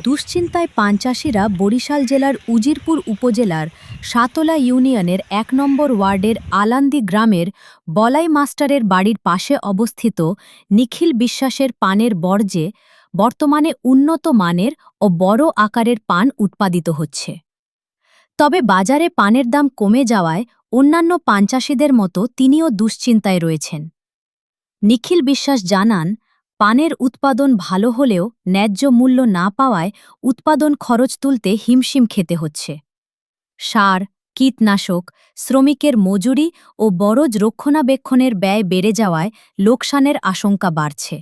দুশ্চিন্তায় পান চাষিরা বরিশাল জেলার উজিরপুর উপজেলার সাতলা ইউনিয়নের ১ নম্বর ওয়ার্ডের আলান্দি গ্রামের বলাই মাস্টারের বাড়ির পাশে অবস্থিত নিখিল বিশ্বাসের পানের বর্জ্যে বর্তমানে উন্নত মানের ও বড় আকারের পান উৎপাদিত হচ্ছে। তবে বাজারে পানের দাম কমে যাওয়ায় অন্যান্য পান চাষিদের মতো তিনিও দুশ্চিন্তায় রয়েছেন। নিখিল বিশ্বাস জানান, পানের উৎপাদন ভালো হলেও ন্যায্য মূল্য না পাওয়ায় উৎপাদন খরচ তুলতে হিমশিম খেতে হচ্ছে। সার, কীটনাশক, শ্রমিকের মজুরি ও বরজ রক্ষণাবেক্ষণের ব্যয় বেড়ে যাওয়ায় লোকসানের আশঙ্কা বাড়ছে।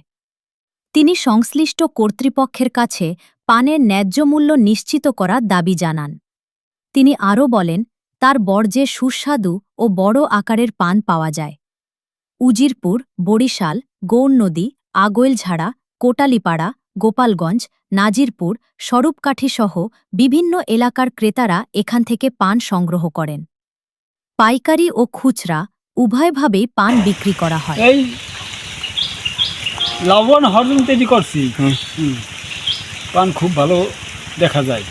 তিনি সংশ্লিষ্ট কর্তৃপক্ষের কাছে পানের ন্যায্য মূল্য নিশ্চিত করার দাবি জানান। তিনি আরও বলেন, তার বর্জ্যে সুস্বাদু ও বড় আকারের পান পাওয়া যায়। উজিরপুর, বরিশাল, গৌরনদী, আগৈলঝাড়া, কোটালীপাড়া, গোপালগঞ্জ, নাজিরপুর, স্বরূপকাঠিসহ বিভিন্ন এলাকার ক্রেতারা এখান থেকে পান সংগ্রহ করেন। পাইকারি ও খুচরা উভয়ভাবেই পান বিক্রি করা হয়। এই লবণ হজম তৈরি করছি, পান খুব ভালো দেখা যায়।